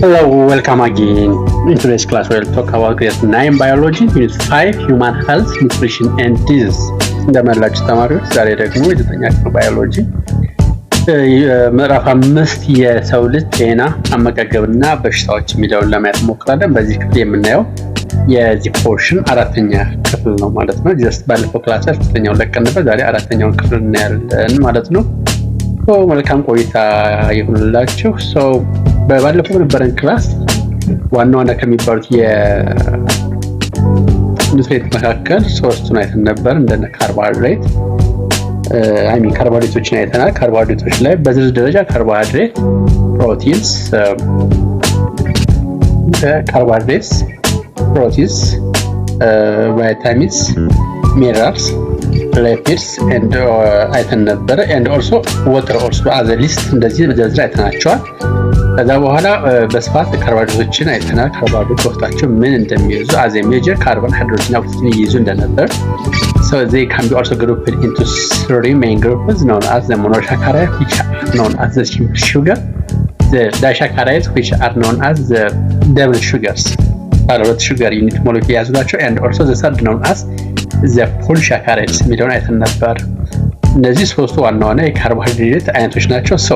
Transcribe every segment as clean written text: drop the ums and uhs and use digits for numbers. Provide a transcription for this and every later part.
Hello, welcome again. In today's class, we'll talk about grade 9 biology, unit 5 human health, nutrition and disease. እንደመላችሁ ተማሪዎች ዛሬ ደግሞ የዘጠኛ ክፍል ባዮሎጂ ምዕራፍ 5 የሰው ልጅ ጤና አመጋገብና በሽታዎች የሚለውን ለማየት እንሞክራለን። በዚህ ክፍል የምናየው የዚህ ፖርሽን አራተኛ ክፍል ነው ማለት ነው። ጀስት ባለፈው ክላስ ሶስተኛውን ለቀንበት ዛሬ አራተኛውን ክፍል እናያለን ማለት ነው። መልካም ቆይታ ይሁንላችሁ። በባለፈው በነበረን ክላስ ዋና ከሚባሉት የኑትሪየንት መካከል ሶስቱን አይተን ነበር። እንደነ ካርቦሃይድሬት ካርቦሃይድሬቶችን አይተናል። ካርቦሃይድሬቶች ላይ በዝርዝር ደረጃ ካርቦሃይድሬት፣ ፕሮቲንስ፣ ቫይታሚንስ፣ ሚነራልስ፣ lipids and አይተን ነበር and also water also as a list እንደዚህ በዝርዝር አይተናቸዋል። ከዛ በኋላ በስፋት ካርቦሃይድሬቶችን አይተናል። ካርቦሃይድሬት በውስጣቸው ምን እንደሚይዙ as a major carbon, hydrogen and oxygen ይይዙ እንደነበር. So they can be also grouped into three main groups known as the monosaccharides, which are known as the sugar, the disaccharides, which are known as the double sugars, ሁለት ሹገር ዩኒት ሞለኪውል የያዙ ናቸው and also the third known as the polysaccharides የሚለውን አይተን ነበር። እነዚህ ሶስቱ ዋና የካርቦሃይድሬት አይነቶች ናቸው። So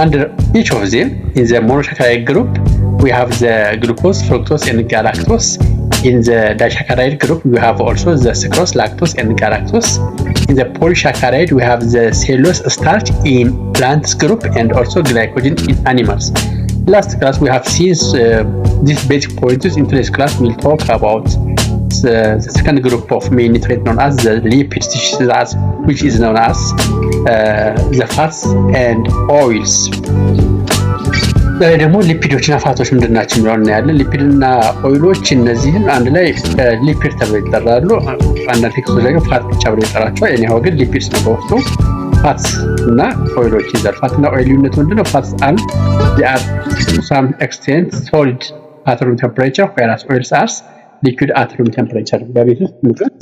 under each of them in the monosaccharide group we have the glucose, fructose and galactose. In the disaccharide group we have also the sucrose, lactose and galactose. In the polysaccharide we have the cellulose, starch in plants group and also glycogen in animals. Last class we have seen these basic points. In today's class we'll talk about the second group of main nutrients known as the lipids, which is known as the fats and oils. ደግሞ ሊፒዶችና ፋቶች ምንድናቸው የሚለውን እናያለን። ሊፒድና ኦይሎች እነዚህን አንድ ላይ ሊፒድ ተብለው ይጠራሉ። አንዳንድ ቴክስቶች ላይ ፋት ብቻ ብለው ይጠራቸዋል። እኔ ግን ሊፒድስ ነው በወቅቱ ፋትስ እና ኦይሎች ይዛል። ፋትና ኦይል ልዩነቱ ምንድነው? ፋትስ they are to some extent solid at room temperature, whereas oils are liquid at room temperature. በቤት ውስጥ ሙቀት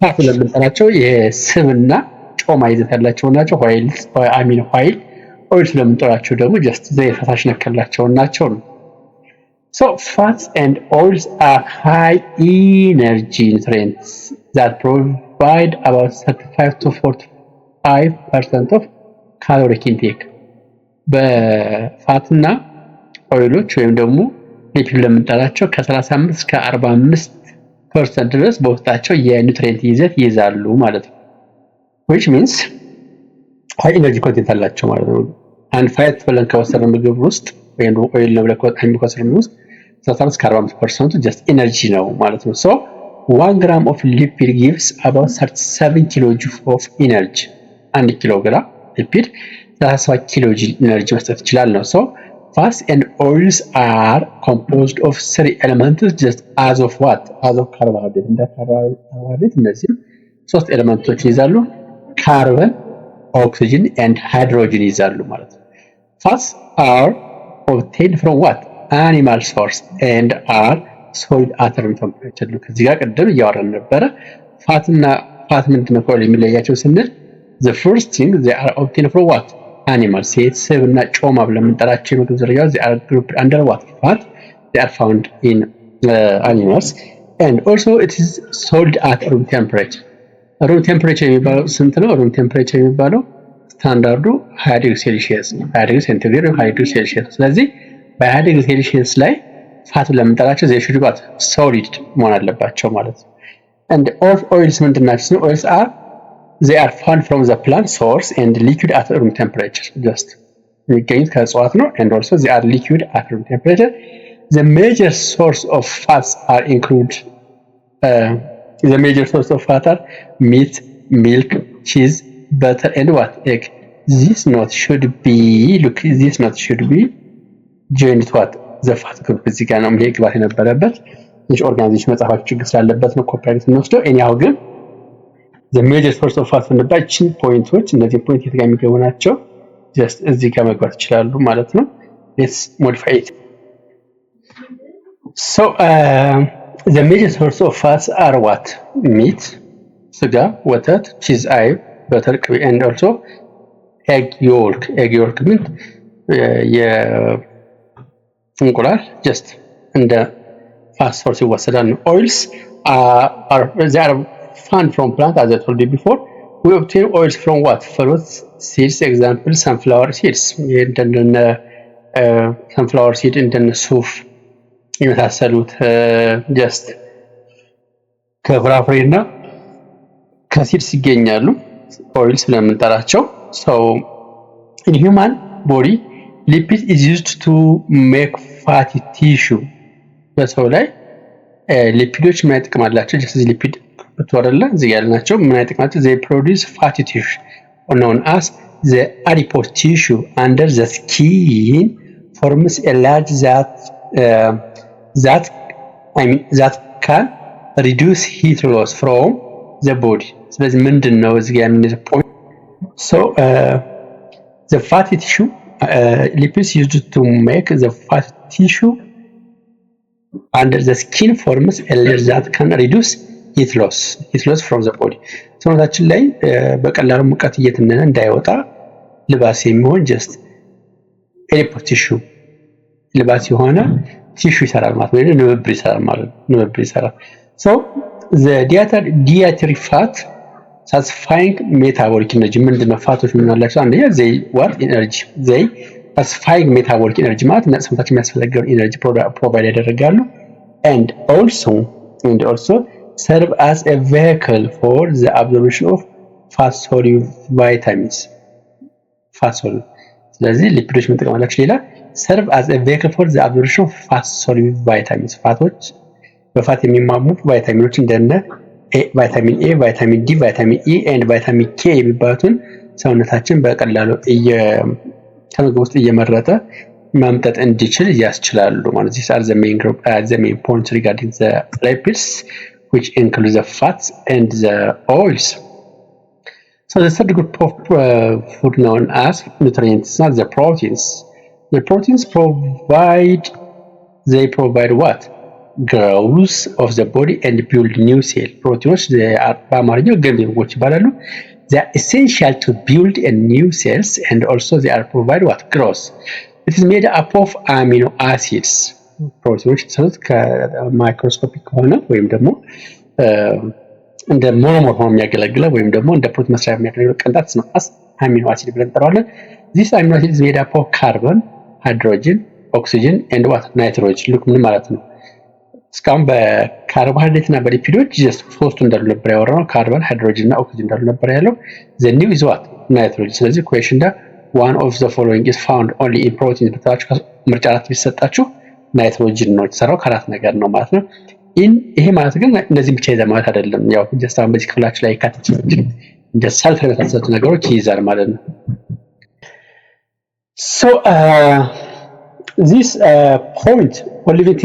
ፋት ለምንጠራቸው የስብና ጮማ ይዘት ያላቸው ናቸው። ኦይል ለምንጠራቸው ደግሞ just ፈሳሽ ነክ ያላቸው ናቸው። So fats and oils are high energy nutrients that provide about 35 to 45% of caloric intake. በፋትና ኦይሎች ወይም ደግሞ ሊፒድ ለምንጠራቸው ከ35 እስከ 45% ድረስ በውስጣቸው የኒውትሪየንት ይዘት ይይዛሉ ማለት ነው። which means high energy content አላቸው ማለት ነው። አንድ ፋት ብለን ከወሰድን ምግብ ውስጥ ወይም ኦይል ነው ብለን ከወሰድን ምግብ ውስጥ 35 እስከ 45% just energy ነው ማለት ነው። so 1 gram of lipid gives about 37 kg of energy. 1 ኪሎግራም ሊፒድ 37 ኪሎጂ ኤነርጂ መስጠት ይችላል ነው። so fats and oils are composed of three elements just as of carbohydrate. እንደ ካርቦሃይድሬት እነዚህም ሶስት ኤሌመንቶች ይዛሉ። ካርበን፣ ኦክሲጅን and ሃይድሮጅን ይዛሉ ማለት ነው። fats are obtained from animal source and are solid at room temperature. ከዚህ ጋር ቀደም እያወራን ነበረ። ፋት ምንድነው የሚለያቸው ስንል the first thing they are obtained from animals. ስብና ጮማ ብለን የምንጠራቸው የምግብ ዝርያዎች they are grouped under fat. They are found in animals and also it is solid at room temperature. room temperature የሚባለው ስንት ነው? room temperature የሚባለው ስታንዳርዱ 20 ዲግሪ ሴልሺየስ ነው። 20 ዲግሪ ሴንቲግሬድ ወይ 20 ዲግሪ ሴልሺየስ። ስለዚህ በ20 ዲግሪ ሴልሺየስ ላይ ፋት ለምንጠራቸው they should be solid መሆን አለባቸው ማለት ነው። and oils ምንድናቸው? oils they are found from the plant source and liquid at room temperature. just የሚገኙት ከእጽዋት ነው and also they are liquid at room temperature. The major source of fats are meat, milk, cheese, butter and egg. This note should be joined the fat group. እዚህ ጋር ነው ግባት የነበረበት ትንሽ ኦርጋናይዜሽን መጽሐፋችሁ ችግር ስላለበት ነው ኮፒራይት እንወስደው። anyhow ግን the major source of fat እንደባችን ፖይንቶች እነዚህ ፖይንት የት ጋር የሚገቡ ናቸው? just እዚህ ጋር መግባት ይችላሉ ማለት ነው። let's modify it. so the major source of fats are meat, ስጋ፣ ወተት፣ cheese, አይብ፣ butter, ቅቤ and also egg yolk. means እንቁላል ጀስት እንደ ፋት ሶርስ ይወሰዳል ነው። ኦይልስ they are found from plant as I told you before. We obtain oils from what? Fruits, seeds, example sunflower seeds. እንደነ sunflower seed እንደነ ሱፍ የመሳሰሉት ጀስት ከፍራፍሬና ከሲድስ ይገኛሉ ኦይልስ ስለምንጠራቸው። so in human body lipid is used to make fatty tissue። በሰው ላይ ሊፒዶች ምን አይነት ጥቅም አላቸው? ጀስት እዚህ ሊፒድ ብትወረላ እዚህ ያልናቸው ምን አይነት ጥቅም አላቸው? they produce fatty tissue known as the adipose tissue under the skin forms a large that can reduce heat loss from the body። ስለዚህ ምንድነው እዚህ ጋር ያንን ፖይንት so the fatty tissue lipids used to make the fatty tissue under the skin forms a layer that can reduce heat loss from the body። ሰውነታችን ላይ በቀላሉ ሙቀት እየተነነ እንዳይወጣ ልባስ የሚሆን ጀስት adipose tissue ልባስ የሆነ ቲሹ ይሰራል ማለት ነው። ንብብር ይሰራል so the dietary fat satisfying metabolic energy ምንድነው? ፋቶች ምን አላቸው? አንደኛ they what energy they satisfying metabolic energy ማለት ሰውነታችን የሚያስፈልገውን ኤነርጂ ፕሮቫይድ ያደርጋሉ and also serve as a vehicle for the absorption of fat soluble vitamins ስለዚህ ሊፒዶች ምን ጥቅም አላቸው? ሌላ serve as a vehicle for the absorption of fat soluble vitamins ፋቶች በፋት የሚማሙ ቫይታሚኖች እንደነ ቫይታሚን ኤ፣ ቫይታሚን ዲ፣ ቫይታሚን ኢ and ቫይታሚን ኬ የሚባሉትን ሰውነታችን በቀላሉ ከምግብ ውስጥ እየመረጠ ማምጠጥ እንዲችል ያስችላሉ ማለት ነው። the main points regarding the lipids which include the fats and the oils. So the third group of food known as nutrients is not the proteins. The proteins provide what? Growth of the body and build new cell. ፕሮቲኖች በአማርኛው ገንቢ ምግቦች ይባላሉ። They are essential to build a new cells and also they are provide what? Growth. It is made up of amino acids. ፕሮቲኖች የተሰሩት ከማይክሮስኮፒክ ሆነ ወይም ደግሞ እንደ ሞኖመር ሆኖ የሚያገለግለው ወይም ደግሞ እንደ ፕሮቲን መስሪያ የሚያገለግለው ቅንጣት ነው አሚኖ አሲድ ብለን እንጠራዋለን። This amino acid is made up of carbon, hydrogen, oxygen and what? Nitrogen. ሉክ ምን ማለት ነው? እስካሁን በካርቦሃይድሬት እና በሊፒዶች ጀስት ሶስቱ እንዳሉ ነበር ያወራነው። ካርበን፣ ሃይድሮጅን እና ኦክሲጅን እንዳሉ ነበር ያለው። the new is what? Nitrogen። ስለዚህ ኩዌሽን ዳ one of the following is found only in protein ብታችሁ ምርጫ አራት ቢሰጣችሁ ናይትሮጅን ነው የተሰራው ከአራት ነገር ነው ማለት ነው። ይሄ ማለት ግን እንደዚህ ብቻ ይዘህ ማለት አይደለም። ያው ጀስት አሁን በዚህ ክፍላችን ላይ ካተች እንደ ሰልፈር የመሳሰሉት ነገሮች ይይዛል ማለት ነው። so this point all living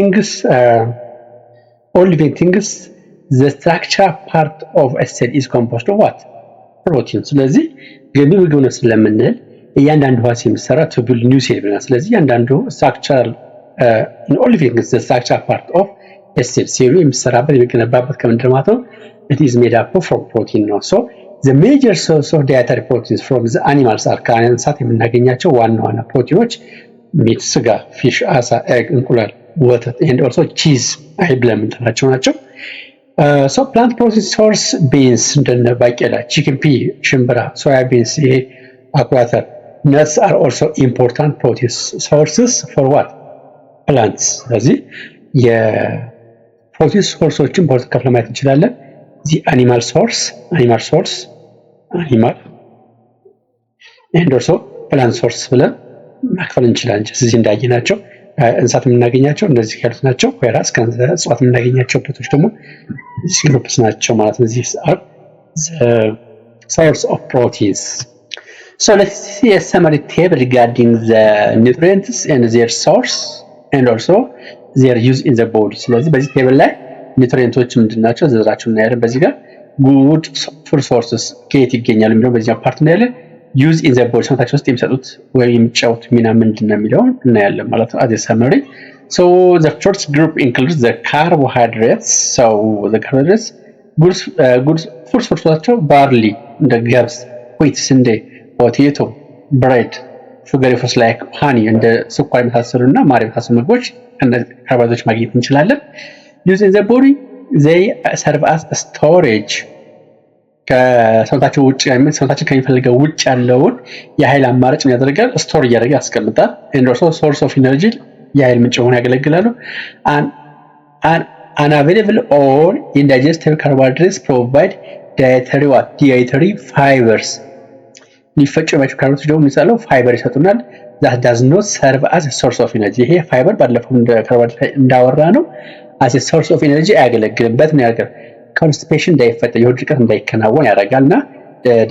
things the structure part of a cell is composed of what? Protein። ስለዚህ ገንቢ ምግብ ነው ስለምንል እያንዳንዱ ህዋስ የሚሰራ to build new cell ብለናል። ስለዚህ እያንዳንዱ structural in all living things the structure part of a cell ሴሉ የሚሰራበት የሚገነባበት ከምንድን ማለት ነው? it is made up from protein ነው። so the major source of dietary proteins from the animals are ከእንስሳት የምናገኛቸው ዋና ዋና ፕሮቲኖች ሚት፣ ስጋ፣ ፊሽ፣ አሳ፣ ኤግ፣ እንቁላል፣ ወተት and also cheese አይብ ብለን የምንጠራቸው ናቸው። so plant protein source beans እንደነ ባቄላ፣ chicken pea፣ ሽምብራ፣ soya beans፣ አኩሪ፣ nuts are also important protein sources for what? plants። ስለዚህ የፕሮቲን ሶርሶችን በሁለት ከፍለን ማየት እንችላለን። the animal source and also plant source ብለን ማክፈል እንችላለን። እዚህ እንዳየናቸው እንስሳት የምናገኛቸው እነዚህ ያሉት ናቸው። ወይራስ ከእጽዋት የምናገኛቸው ፕሮቲኖች ደግሞ እዚህ ግሩፕስ ናቸው ማለት ነው። these are the source of proteins. So let's see a summary table regarding the nutrients and their source and also their use in the body. ስለዚህ በዚህ ቴብል ላይ ኒውትሪየንቶች ምንድናቸው ዝርዝራቸውን እናያለን። በዚህ ጋር good food sources ከየት ይገኛሉ የሚለው በዚህ ፓርት ነው ያለ use in the body ሰውነታችን ውስጥ የሚሰጡት ወይ የሚጫወቱት ሚና ምንድነው የሚለውን እናያለን ማለት ነው። as a summary so the first group includes the carbohydrates. so the carbohydrates good food sources ናቸው። barley እንደ ገብስ፣ wheat ስንዴ፣ potato, bread, ሹገሪ ፉድስ ላይክ ሃኒ እንደ ስኳር የመሳሰሉና ማር የመሳሰሉ ምግቦች ካርቦሃይድሬቶች ማግኘት እንችላለን። ዩዝ ኢን ዘ ቦዲ ዘይ ሰርቭ አስ ስቶሬጅ ከሰውነታችን ውጭ ሰውነታችን ከሚፈልገው ውጭ ያለውን የኃይል አማራጭ ያደርጋል፣ ስቶር እያደረገ ያስቀምጣል። ኤንድ ኦልሶ ሶርስ ኦፍ ኢነርጂ የኃይል ምንጭ ሆነው ያገለግላሉ። unavailable or indigestible carbohydrates provide dietary fibers ሊፈጩ የማይችሉ ካርቦሃይድሬቶች ደግሞ የሚባለው ፋይበር ይሰጡናል። that does not serve as a source of energy ይሄ ፋይበር ባለፈው እንደ ካርቦሃይድሬት እንዳወራ ነው as a source of energy አያገለግልም። ምን ያደርጋል? ኮንስቲፔሽን እንዳይፈጠር የሆድ ድርቀት እንዳይከናወን ያደርጋልና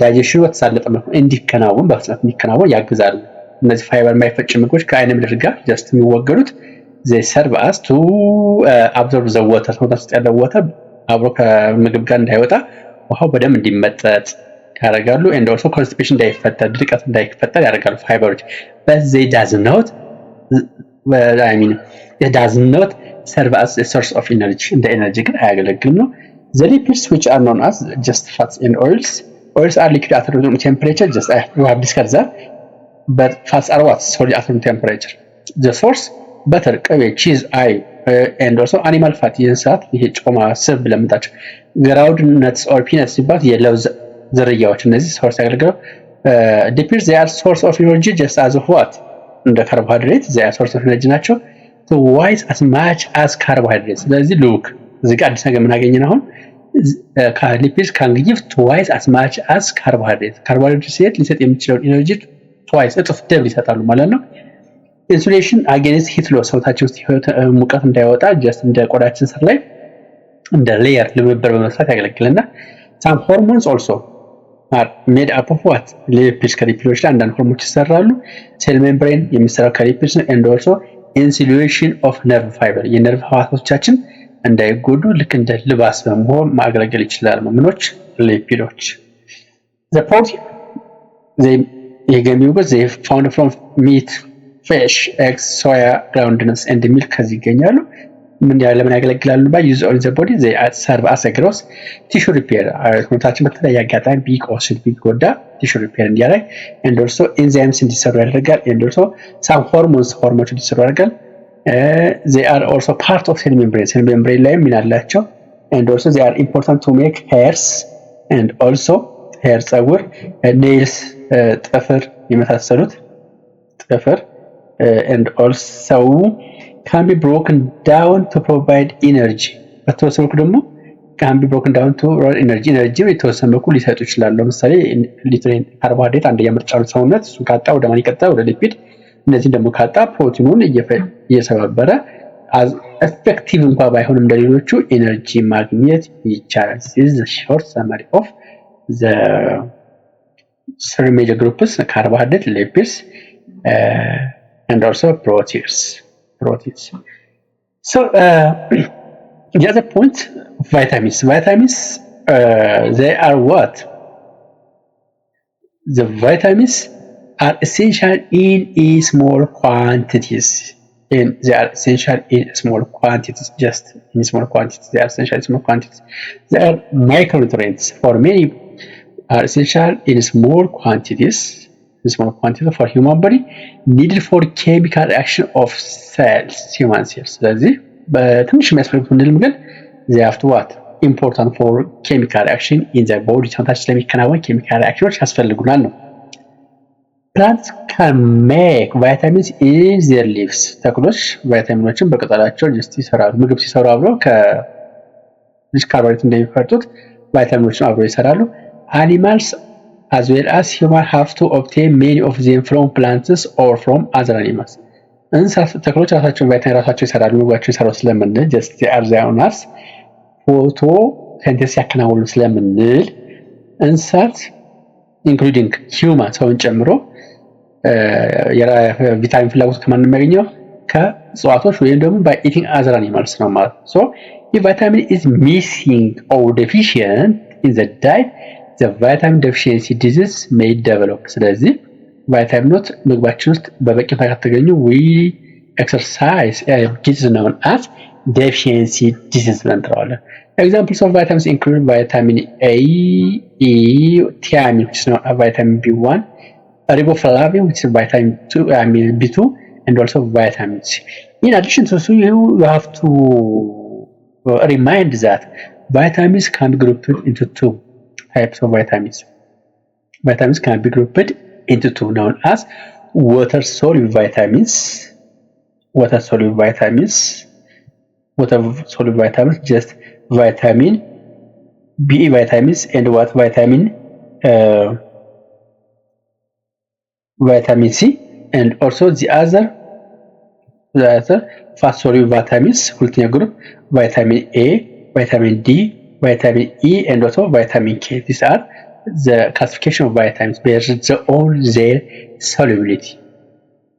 ዳይጀሽኑ በተሳለጠ መልኩ እንዲከናወን በፍጥነት እንዲከናወን ያግዛሉ። እነዚህ ፋይበር የማይፈጭ ምግቦች ከአይን ምድር ጋር ጀስት የሚወገዱት they serve us to absorb the water ሰውነት ውስጥ ያለው water አብሮ ከምግብ ጋር እንዳይወጣ ውሃው በደንብ እንዲመጠጥ ያደርጋሉ። and also constipation እንዳይፈጠር ድርቀት እንዳይፈጠር ያደርጋሉ ፋይበሮች but it does not serve as a source of energy እንደ ኤነርጂ ግን አያገለግልም ነው። the lipids which are known as just fats and oils are liquid at room temperature just we have discussed that but fats are what solid at room temperature the source butter ቅቤ cheese and also animal fat የእንስሳት ይሄ ጮማ ስብ ለምታቸው ground nuts or peanuts ሲባል የለውዝ ዝርያዎች እነዚህ ሶርስ ያገለግላሉ። lipids they are source of energy just as what እንደ ካርቦሃይድሬት they are source of energy ናቸው twice as much as carbohydrates ስለዚህ ሉክ እዚህ ጋር አዲስ ነገር የምናገኘን አሁን lipids can give twice as much as carbohydrates ሲሄድ ሊሰጥ የሚችለውን ኤነርጂ twice እጥፍ ደብል ይሰጣሉ ማለት ነው። ኢንሱሌሽን አጌንስት ሂት ሎስ ሰውነታችን ውስጥ ሙቀት እንዳይወጣ ጀስት እንደ ቆዳችን ስር ላይ እንደ ሌየር ልብብር በመስራት ያገለግልና some hormones also are made up of what lipids ከሊፒዶች ላይ አንዳንድ ሆርሞኖች ይሰራሉ። ሴል ሜምብሬን የሚሰራው ከሊፒድስ ነው and also insulation of nerve fiber የነርቭ ህዋሶቻችን እንዳይጎዱ ልክ እንደ ልባስ በመሆን ማገልገል ይችላል ምኖች ሊፒዶች። the protein they found from meat fish eggs soya ground nuts and milk ከዚህ ይገኛሉ። ምን ለምን ያገለግላሉ? by use on the body they serve as a gross tissue repair ሰውነታችን በተለያየ አጋጣሚ ቢቆስል ቢጎዳ tissue repair እንዲያደርግ and also enzymes እንዲሰሩ ያደርጋል and also some hormones እንዲሰሩ ያደርጋል። they are also part of cell membrane ላይ ምን አላቸው and also they are important to make hairs and also hair ፀጉር nails ጥፍር የመሳሰሉት ጥፍር and also can be broken down to provide energy በተወሰነ መልኩ ደግሞ can be broken down to provide energy የተወሰነ መልኩ ሊሰጡ ይችላሉ። ለምሳሌ ሊትሬን ካርቦሃይድሬት አንደኛ ምርጫ ነው ሰውነት እሱ ካጣ ወደ ማን ይቀጥላል? ወደ ሊፒድ። እነዚህ ደግሞ ካጣ ፕሮቲኑን እየሰባበረ as effective እንኳን ባይሆንም እንደሌሎቹ ኤነርጂ ማግኘት ይቻላል። this is the short summary of the three major groups carbohydrate lipids and also proteins. So the other point vitamins they are what the vitamins are essential in small quantities and they are essential in small quantities just in small quantities they are essential in small quantities they are micronutrients for many are essential in small quantities for human body needed for chemical reaction of cells human cells ስለዚህ በትንሽ የሚያስፈልጉት ምንድነው ግን they have to what important for chemical reaction in the body ሰውነታችን ስለሚከናወን chemical reactions ያስፈልጉናል ነው። plants can make vitamins in their leaves ተክሎች ቫይታሚኖችን በቅጠላቸው ጀስት ይሰራሉ። ምግብ ሲሰሩ አብረው ከካርቦሃይድሬት እንደሚፈርጡት ቫይታሚኖችን አብረው ይሰራሉ። animals as well as humans have to obtain many of them from plants or from other animals እንስሳት ተክሎች ራሳቸውን ቫይታሚን ራሳቸው ይሰራሉ ምግባቸውን ይሰራሉ ስለምንል just the others ፎቶሲንተሲስ ያከናውኑ ስለምንል እንስሳት including human ሰውን ጨምሮ የቪታሚን ፍላጎት ከማን ነው የሚያገኘው? ከእጽዋቶች ወይም ደግሞ by eating other animals ነው ማለት so if vitamin is missing or deficient in the diet the vitamin deficiency disease may develop ስለዚህ ቫይታሚኖች ምግባችን ውስጥ በበቂ ሁኔታ ከተገኙ we exercise disease known as deficiency disease እንለዋለን። examples of vitamins include vitamin A, E, thiamine which is known as vitamin B1 riboflavin, which is vitamin B2, and also vitamin C. In addition to this, you have to remind that vitamins can be grouped into two types of vitamins. Vitamins can be grouped into two, known as water-soluble vitamins. Water-soluble vitamins, just vitamin B vitamins and what vitamin C, and also the other fat-soluble vitamins, ሁለተኛ group vitamin A, vitamin D, vitamin E, and also vitamin K. These are the classification of vitamins based on their solubility.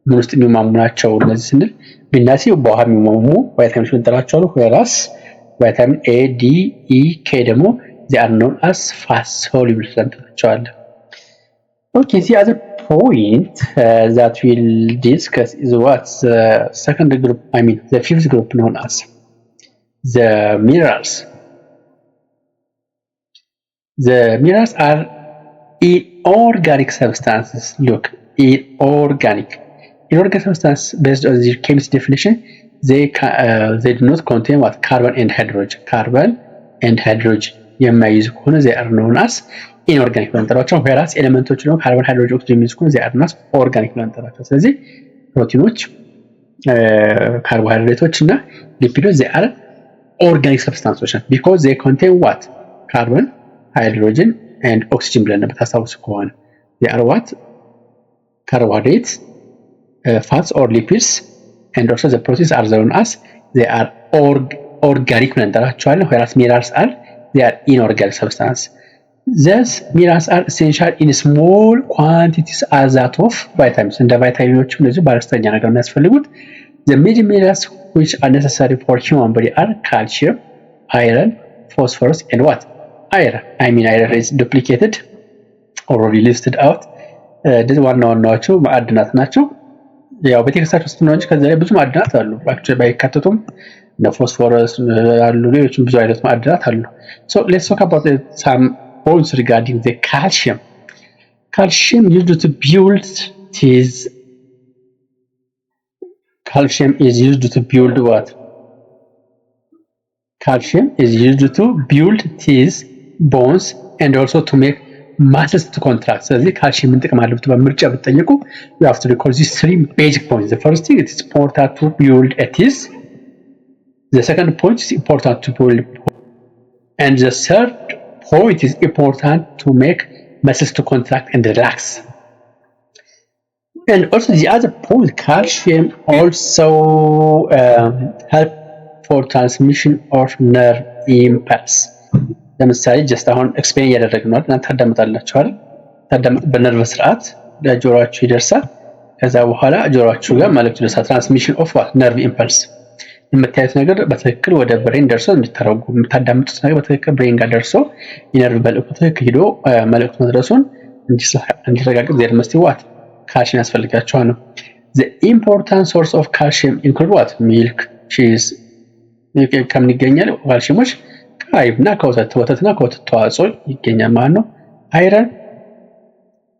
ምን ውስጥ የሚሟሙ ናቸው እነዚህ ስንል ቢናሲ በውሃ የሚሟሙ ቫይታሚኖች እንጠራቸዋለን። whereas vitamin A, D, E, K ደግሞ they are known as fat-soluble እንጠራቸዋለን። Okay, the other point that we'll discuss is what the second group, the fifth group, known as the minerals. The minerals are inorganic substances. Look, inorganic substances, based on their chemistry definition, they do not contain what carbon and hydrogen. የማይይዙ ከሆነ they are known as inorganic ብለን እንጠራቸው። whereas ኤሌመንቶች ደግሞ ካርቦን፣ ሃይድሮጅን፣ ኦክሲጅን የሚይዙ ከሆነ they are known as organic ብለን እንጠራቸው። ስለዚህ ፕሮቲኖች፣ ካርቦሃይድሬቶች እና ሊፒዶች they are organic substances because they contain what carbon, hydrogen and oxygen ብለን ታስታውሱ ከሆነ they are what carbohydrates, fats or lipids, and also the proteins are known as they are organic ብለን እንጠራቸዋለን. whereas minerals are they are inorganic substances. Thus minerals are essential in small quantities as that of vitamins. እንደ ቫይታሚኖች እንደዚህ በአነስተኛ ነገር የሚያስፈልጉት the major minerals which are necessary for human body are calcium, iron, phosphorus, and what iron. Iron is duplicated, already listed out. this ዋና ዋናዎቹ ማዕድናት ናቸው። ያው በቴክስታች ውስጥ ነው እንጂ ከዛ ላይ ብዙ ማዕድናት አሉ። አክቹዋሊ ባይካተቱም እነ ፎስፎረስ አሉ፣ ሌሎችም ብዙ አይነት ማዕድናት አሉ። so let's talk about some points regarding the calcium. Calcium is used to build teeth. Calcium is used to build what? Calcium is used to build teeth, bones, and also to make muscles to contract. ስለዚህ ካልሲየም ምን ጥቅም አለው በምርጫ ብትጠይቁ you have to recall these three basic points. The first thing, it is important to build a teeth. The second point is important to build, and the third point is important to make muscles to contract and relax. And also the other point, calcium also help for transmission of nerve impulse. ለምሳሌ ጀስት አሁን ኤክስፕሌን እያደረግን ነው እናንተ ታዳምጣላችሁ አይደል? በነርቭ ስርዓት ለጆሮአችሁ ይደርሳል። ከዛ በኋላ ጆሮአችሁ ጋር መልእክት ይደርሳል። ትራንስሚሽን ኦፍ ዋት ነርቭ ኢምፐልስ። የምታዩት ነገር በትክክል ወደ ብሬን ደርሶ እንዲተረጉም የምታዳምጡት ነገር በትክክል ብሬን ጋር ደርሶ የነርቭ መልእክቱ ትክክል ሄዶ መልእክቱ መድረሱን እንዲረጋገጥ there must be what ካልሲየም ያስፈልጋቸዋል ነው። the important source of calcium include what milk, cheese. ከምን ይገኛል ካልሲየሞች? ከአይብና ከወተትና ከወተት ተዋጽኦ ይገኛል ማለት ነው።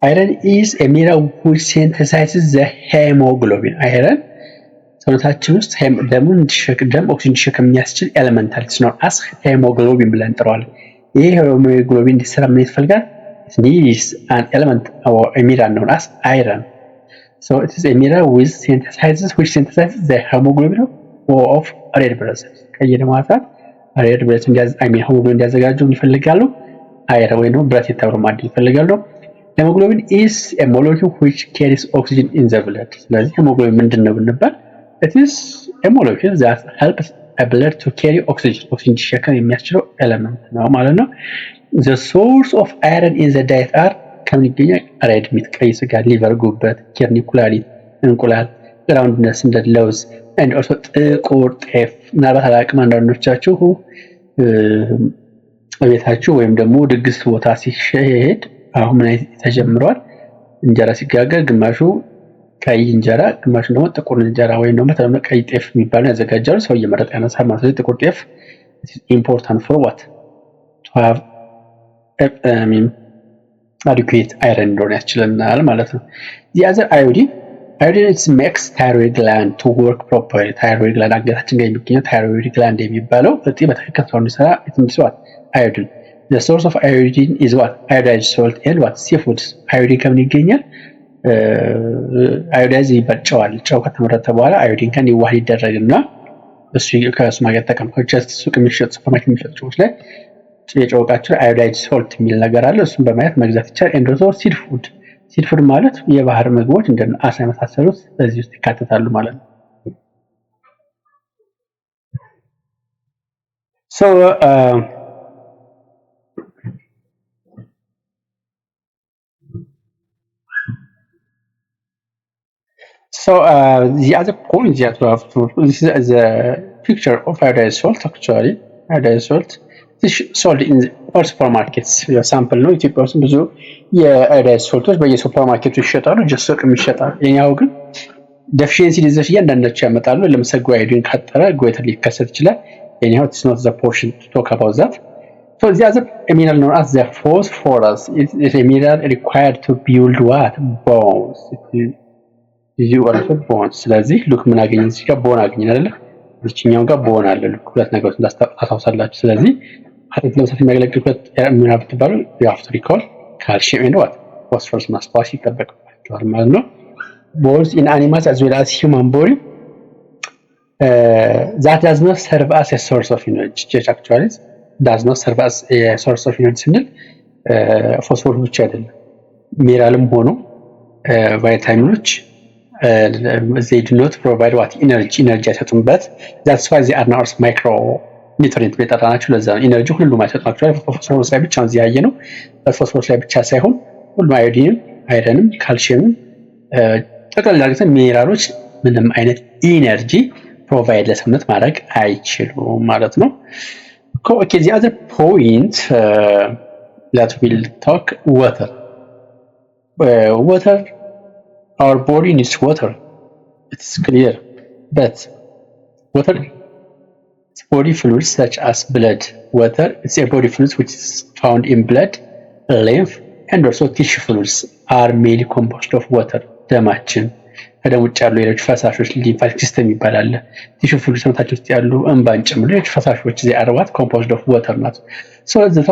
iron is a mineral which synthesizes the hemoglobin. iron ሰውነታችን ውስጥ ደም ኦክሲጅን እንዲሸከም የሚያስችል ኤሌመንታል ነው as hemoglobin ብለን እንጠራዋለን። ይሄ hemoglobin እንዲሰራ ምን ይፈልጋል? it needs an element or a mineral known as iron. So it is a mineral which synthesizes the hemoglobin of red blood cells. ቀይ ደም ሕዋሳት red blood cells hemoglobin እንዲያዘጋጁ ይፈልጋሉ። አይረን ወይ ነው ብረት የተባለ ማዕድን ይፈልጋሉ። hemoglobin is a molecule which carries oxygen in the blood. ስለዚህ hemoglobin ምንድነው ብንባል it is a molecule that helps a blood to carry oxygen እንዲሸከም የሚያስችለው ኤሌመንት ነው ማለት ነው። the source of iron in the diet are ከምን ይገኛል? red meat ቀይ ስጋ፣ ሊቨር፣ ጉበት፣ ኪድኒ፣ ኩላሊት፣ እንቁላል፣ ግራውንድ ነትስ እንደ ለውዝ and also ጥቁር ጤፍ። ምናልባት አላቅም አንዳንዶቻችሁ ቤታችሁ ወይም ደግሞ ድግስ ቦታ ሲሄድ አሁን ምን ተጀምሯል እንጀራ ሲጋገር ግማሹ ቀይ እንጀራ ግማሹ ደግሞ ጥቁር እንጀራ ወይም ደግሞ ተለምዶ ቀይ ጤፍ የሚባል ያዘጋጃሉ። ሰው እየመረጠ ያነሳል ማለት ነው። ጥቁር ጤፍ important for what to have adequate iron እንደሆነ ያስችለናል ማለት ነው። the other iodine it makes thyroid gland to work properly thyroid gland አንገታችን ጋር የሚገኘው thyroid gland የሚባለው እጢ በትክክል ስራውን እንዲሰራ ይመስላል iodine the source of iodine is what iodized salt and what seafoods iodine ከምን ይገኛል iodize ይበጨዋል ጨው ከተመረተ በኋላ iodine kan ይዋሃድ ይደረግና እሱ ከሱ ማገት ተቀምጠው just ሱቅ የሚሸጥ ሱፐርማርኬት የሚሸጥ ጨዎች ላይ የጨውቃቸው iodized salt የሚል ነገር አለ እሱን በማየት መግዛት ይቻላል and also seafood ማለት የባህር ምግቦች እንደ አሳ የመሳሰሉት በዚህ ውስጥ ይካተታሉ ማለት ነው So the other point that we have to this is the picture of iodized salt actually iodized salt this sold in all supermarkets sample ነው ኢትዮጵያ ውስጥ ብዙ የአይኦዳይዝድ ሶልቶች በየሱፐርማርኬቱ ይሸጣሉ ጀስት ሱቅም ይሸጣል የኛው ግን ዴፊሺየንሲ ዲዚዝ እያንዳንዳቸው ያመጣሉ ለምሳሌ አይኦዲን ካጠረ ጎይተር ሊከሰት ይችላል የኛው it's not the portion to talk about that so the other mineral known as the phosphorus is a mineral required to build what bones you also bones ስለዚህ ሉክ ምን አገኘን እዚህ ጋር ቦን አገኘን አይደል እዚህኛው ጋር ቦን አለ ሉክ ሁለት ነገሮች እንዳታውሳላችሁ ስለዚህ አጥንት ለመስራት የሚያገለግል ሁለት ሚነራል ብትባሉ you have to recall calcium and what phosphorus ማስታወስ ይጠበቅባችኋል ማለት ነው bones in animals as well as human body that does not serve as a source of energy which actually does not serve as a source of energy ስንል ፎስፎረስ ብቻ አይደለም ሚነራልም ሆኖ ቫይታሚኖች they do not provide what energy አይሰጡበት that's why they are not micro nutrient በጣጣናቸው ለዛ ኢነርጂ ሁሉም አይሰጣቸው ፎስፎረስ ላይ ብቻ ነው ያየ ነው ፎስፎረስ ላይ ብቻ ሳይሆን ሁሉም አዮዲንም አይረንም ካልሲየምም ጠቅላላ አድርገን ሚነራሎች ምንም አይነት ኢነርጂ ፕሮቫይድ ለሰውነት ማድረግ አይችሉም ማለት ነው okay the other point that we'll talk water our body needs water it's clear but water body fluids such as blood water it's a body fluids which is found in blood lymph and also tissue fluids are mainly composed of water ደማችን ከደም ውጭ ያሉ ሌሎች ፈሳሾች ሊምፋቲክ ሲስተም ይባላል ቲሹ ፍሉይድስ ሰውነታችን ውስጥ ያሉ እንባን ጨምሮ ሌሎች ፈሳሾች they are what composed of water not so the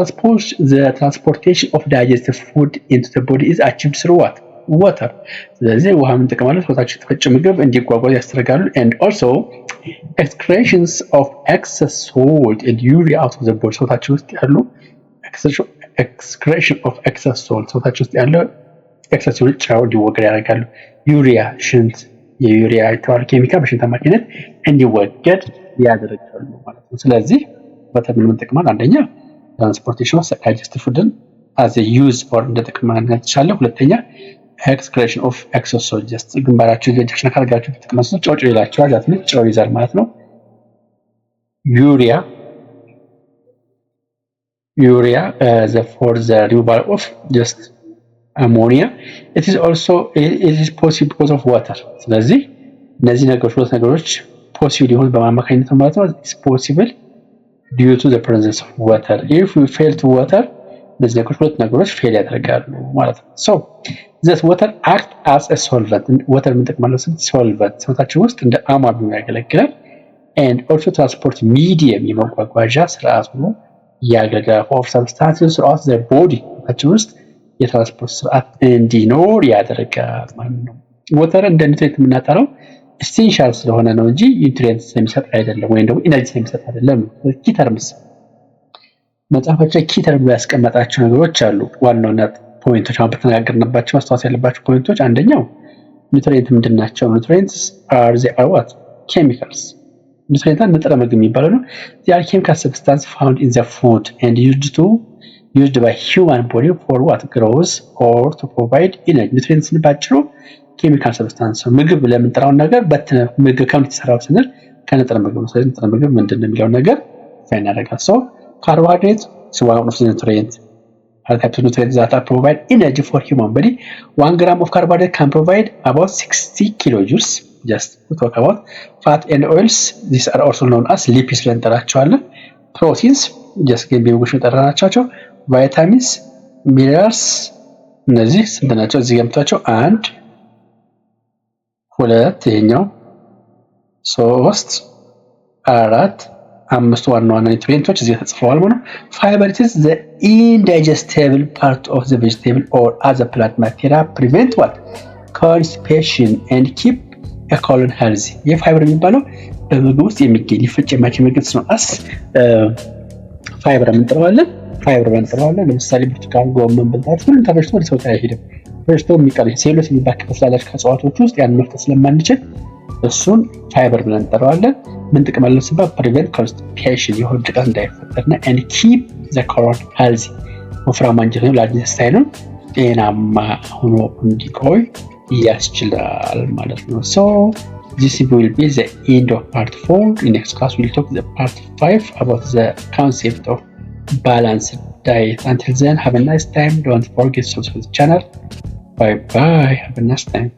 transportation of digested food into the body is achieved through what water ስለዚህ ውሃ ምን ተቀማለ ሰውነታችን የተፈጨ ምግብ እንዲጓጓዝ ያስተረጋሉ and also excretions of excess salt and urea out of the body ሰውነታችን ውስጥ ያሉ excretion of excess salt ሰውነታችን ውስጥ ያለው excess salt ጫው እንዲወገድ ያደርጋሉ ዩሪያ ሽንት የዩሪያ የተባለ ኬሚካል በሽንት አማካኝነት እንዲወገድ ያደርጋሉ ማለት ነው ስለዚህ ወተር ምን ተቀማል አንደኛ ትራንስፖርቴሽን ኦፍ digested food as a use for እንደተቀማነት ይችላል ሁለተኛ excretion of excess salt just ግንባራችሁ እጃችሁን ካርጋችሁ ተቀመጡ ጨው ይላችኋል ዛት ነው ጨው ይዛል ማለት ነው urea for the removal of just ammonia it is possible because of water ስለዚህ እነዚህ ሁለት ነገሮች possible ይሆን በማማካኝነት ማለት ነው it's possible due to the presence of water if we fail to water እነዚህ ሁለት ነገሮች ፌል ያደርጋሉ ማለት ነው so this water act as a solvent water ምን ተቀማለው solvent ሰውነታችን ውስጥ እንደ አማቢ ያገለግላል and also transport medium የመጓጓዣ ስርዓት ነው ያገለግላል for substances throughout the body ሰውነታችን ውስጥ የትራንስፖርት ስርዓት እንዲኖር ያደርጋል ማለት ነው water እንደ ኒውትሪየንት የምናጠራው essential ስለሆነ ነው እንጂ ኒውትሪየንት ስለሚሰጥ አይደለም ወይም ደግሞ ኢነርጂ ስለሚሰጥ አይደለም key terms መጽሐፋቸው key terms ያስቀመጣቸው ነገሮች አሉ ዋናውና ፖይንቶች አሁን በተነጋገርንባቸው ማስተዋወስ ያለባቸው ፖይንቶች አንደኛው ኒውትሪየንት ምንድናቸው ኒውትሪየንትስ are what chemicals ኒውትሪየንት ንጥረ ምግብ የሚባለው ነው they are chemical substance found in the food and used by human body for what growth or to provide energy nutrients ባጭሩ chemical substance ምግብ ለምንጠራው ነገር ምግብ ከምትሰራው ስንል ከንጥረ ምግብ ነው ስለዚህ ንጥረ ምግብ ምንድነው የሚለው ነገር ፋይን ያደርጋል so carbohydrates is one of the nutrients nutrients that provide energy for human body 1 gram of carbohydrate can provide about 60 kilojoules just to talk about fat and oils these are also known as lipids ለንጠራቸዋለን proteins just ገንቢ ምግቦች ለጠራናቸው vitamins minerals እነዚህ ስንት ናቸው? እዚህ ገምቷቸው 1 2 ይሄኛው 3 4 5 ዋና ዋና ኒውትሪየንቶች እዚህ ተጽፈዋል ማለት ነው። ፋይበር is the indigestible part of the vegetable or other plant material prevent what constipation and keep a colon healthy። የፋይበር የሚባለው በምግብ ውስጥ የሚገኝ ሊፈጭ የማይችል ምግብ ነው። ፋይበር እንጠራዋለን። ለምሳሌ ብርቱካን፣ ጎመን ብልጣችሁ ሁሉም ተፈጭቶ ወደ ሰውነት አይሄድም። ፈጭቶ የሚቀር ሴሎስ የሚባል ክፍል ስላላቸው ከእጽዋቶች ውስጥ ያን መፍጨት ስለማንችል እሱን ፋይበር ብለን እንጠራዋለን። ምን ጥቅም አለው ሲባል prevent constipation የሆድ ድርቀት እንዳይፈጠርና and keep the colon healthy ወፍራም አንጀት ነው ለኢንተስታይኑ ጤናማ ሆኖ እንዲቆይ ያስችላል ማለት ነው። So this will be the end of part 4. In next class we'll talk the part 5 about the concept of balanced diet. Until then, have a nice time. Don't forget to subscribe to the channel. Bye bye. Have a nice time.